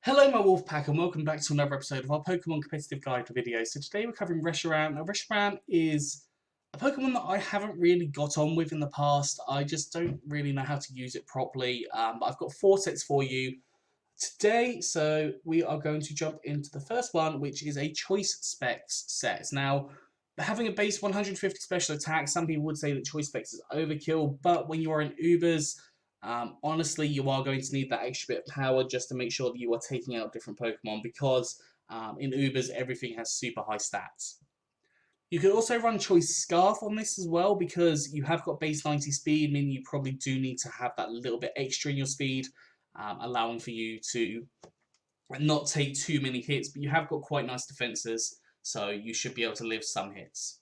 Hello my wolf pack and welcome back to another episode of our Pokemon Competitive Guide video. So today we're covering Reshiram. Now Reshiram is a Pokemon that I haven't really got on with in the past. I just don't really know how to use it properly, but I've got 4 sets for you today. So we are going to jump into the first one, which is a Choice Specs set. Now, having a base 150 special attack, some people would say that Choice Specs is overkill, but when you are in Ubers, honestly, you are going to need that extra bit of power just to make sure that you are taking out different Pokemon because in Ubers, everything has super high stats. You could also run Choice Scarf on this as well because you have got base 90 speed, meaning you probably do need to have that little bit extra in your speed, allowing for you to not take too many hits, but you have got quite nice defenses, so you should be able to live some hits.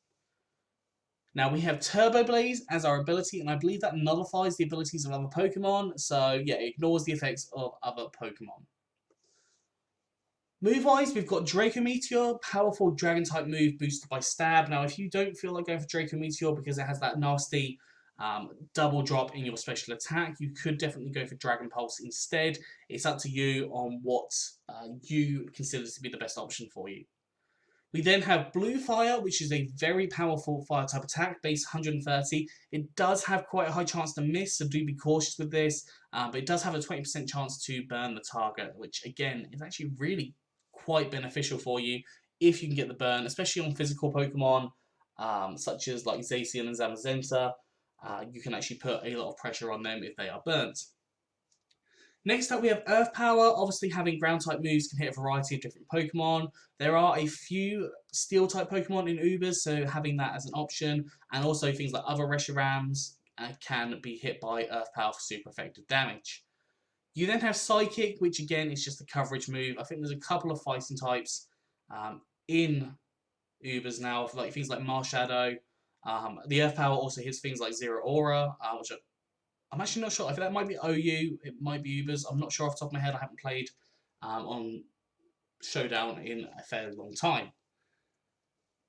Now we have Turbo Blaze as our ability, and I believe that nullifies the abilities of other Pokemon, so yeah, it ignores the effects of other Pokemon. Move-wise, we've got Draco Meteor, powerful Dragon-type move boosted by Stab. Now, if you don't feel like going for Draco Meteor because it has that nasty double drop in your special attack, you could definitely go for Dragon Pulse instead. It's up to you on what you consider to be the best option for you. We then have Blue Fire, which is a very powerful fire type attack, base 130. It does have quite a high chance to miss, so do be cautious with this, but it does have a 20% chance to burn the target, which again is actually really quite beneficial for you if you can get the burn, especially on physical Pokemon, such as like Zacian and Zamazenta. You can actually put a lot of pressure on them if they are burnt. Next up we have Earth Power. Obviously having ground type moves can hit a variety of different Pokemon. There are a few steel type Pokemon in Ubers, so having that as an option, and also things like other Reshirams can be hit by Earth Power for super effective damage. You then have Psychic, which again is just a coverage move. I think there's a couple of fighting types in Ubers now, like things like Marshadow. The Earth Power also hits things like Zero Aura, which I'm actually not sure. I think that might be OU, it might be Ubers. I'm not sure off the top of my head. I haven't played on Showdown in a fairly long time.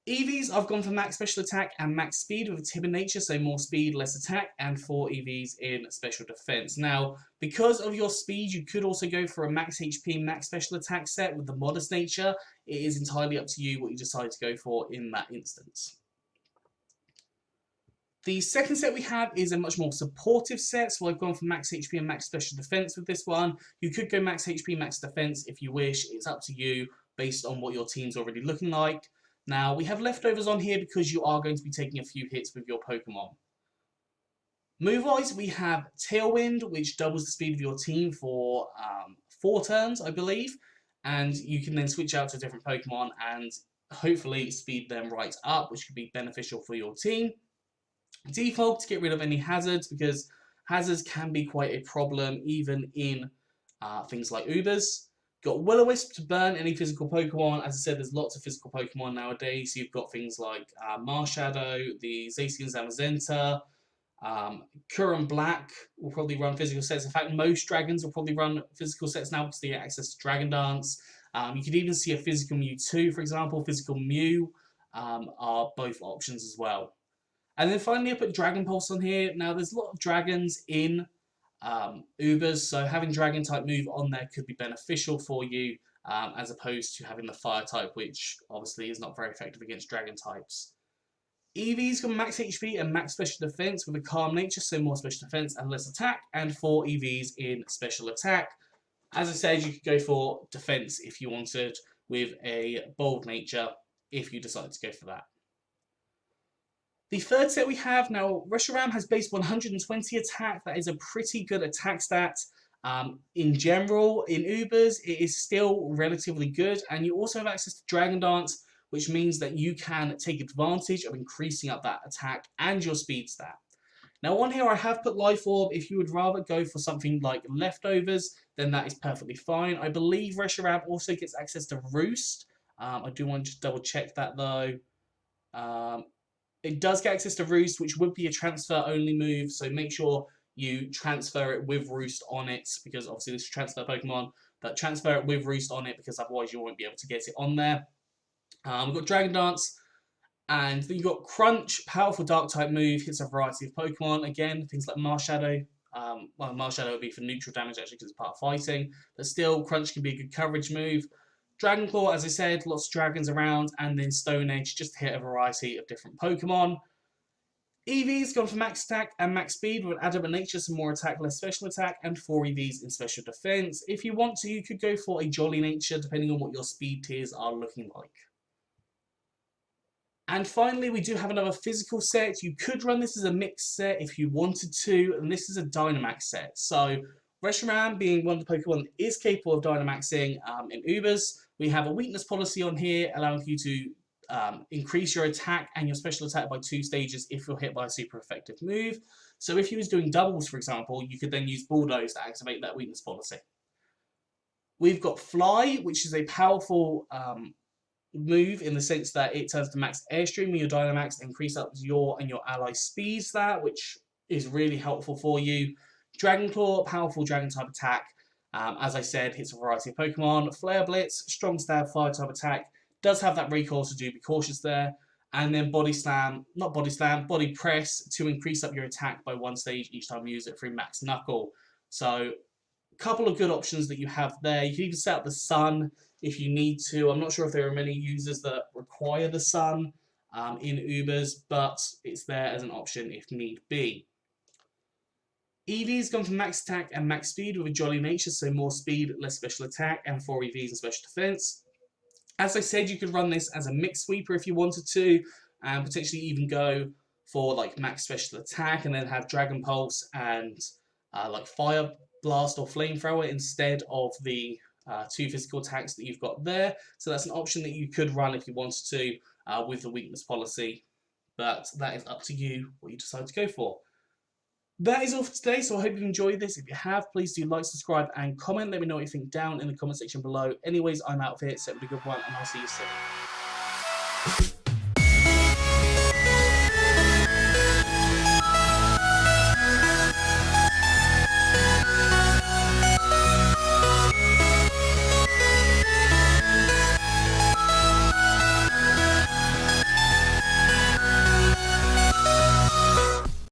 EVs, I've gone for max special attack and max speed with a timid nature, so more speed, less attack, and 4 EVs in special defense. Now, because of your speed, you could also go for a max HP, max special attack set with the modest nature. It is entirely up to you what you decide to go for in that instance. The second set we have is a much more supportive set, so I've gone for max HP and max special defense with this one. You could go max HP, max defense if you wish. It's up to you based on what your team's already looking like. Now, we have leftovers on here because you are going to be taking a few hits with your Pokemon. Move-wise, we have Tailwind, which doubles the speed of your team for 4 turns, I believe. And you can then switch out to different Pokemon and hopefully speed them right up, which could be beneficial for your team. Defog to get rid of any hazards, because hazards can be quite a problem even in things like Ubers. Got Will-O-Wisp to burn any physical Pokemon. As I said, there's lots of physical Pokemon nowadays. You've got things like Marshadow, the Zacian Zamazenta, Current Black will probably run physical sets. In fact, most dragons will probably run physical sets now because they get access to Dragon Dance. You could even see a physical Mewtwo, for example. Physical Mew are both options as well. And then finally I put Dragon Pulse on here. Now there's a lot of dragons in Ubers, so having Dragon type move on there could be beneficial for you as opposed to having the Fire type, which obviously is not very effective against Dragon types. EV's got max HP and max special defense with a calm nature, so more special defense and less attack, and 4 EVs in special attack. As I said, you could go for defense if you wanted with a bold nature if you decide to go for that. The third set we have now, Reshiram has base 120 attack. That is a pretty good attack stat. In general, in Ubers, it is still relatively good, and you also have access to Dragon Dance, which means that you can take advantage of increasing up that attack and your speed stat. Now on here I have put Life Orb. If you would rather go for something like Leftovers, then that is perfectly fine. I believe Reshiram also gets access to Roost. I do want to just double check that though. It does get access to Roost, which would be a transfer-only move, so make sure you transfer it with Roost on it, because obviously this is transfer Pokemon, but transfer it with Roost on it, because otherwise you won't be able to get it on there. We've got Dragon Dance, and then you've got Crunch, powerful Dark-type move, hits a variety of Pokemon. Again, things like Marshadow Well, Marshadow would be for neutral damage actually because it's part of fighting, but still, Crunch can be a good coverage move. Dragon Claw, as I said, lots of dragons around, and then Stone Edge just to hit a variety of different Pokemon. EV's gone for max attack and max speed with adamant nature, some more attack, less special attack, and 4 EVs in special defense. If you want to, you could go for a jolly nature, depending on what your speed tiers are looking like. And finally, we do have another physical set. You could run this as a mixed set if you wanted to, and this is a Dynamax set. So, Reshiram, being one of the Pokemon that is capable of Dynamaxing in Ubers, we have a weakness policy on here, allowing you to increase your attack and your special attack by 2 stages if you're hit by a super effective move. So if you was doing doubles, for example, you could then use Bulldoze to activate that weakness policy. We've got Fly, which is a powerful move in the sense that it turns to max airstream when your Dynamax, increase up your and your ally speeds that, which is really helpful for you. Dragon Claw, powerful dragon type attack. As I said, hits a variety of Pokemon. Flare Blitz, strong stab, fire type attack. Does have that recoil, so do be cautious there. And then Body Slam, not Body Slam, Body Press to increase up your attack by 1 stage each time you use it through Max Knuckle. So, a couple of good options that you have there. You can even set up the Sun if you need to. I'm not sure if there are many users that require the Sun in Ubers, but it's there as an option if need be. EV's gone for max attack and max speed with a jolly nature, so more speed, less special attack, and 4 EVs and special defense. As I said, you could run this as a mix sweeper if you wanted to, and potentially even go for like max special attack and then have Dragon Pulse and like Fire Blast or Flamethrower instead of the 2 physical attacks that you've got there. So that's an option that you could run if you wanted to with the weakness policy, but that is up to you what you decide to go for. That is all for today, so I hope you enjoyed this. If you have, please do like, subscribe, and comment. Let me know what you think down in the comment section below. Anyways, I'm out of here, so have a good one, and I'll see you soon.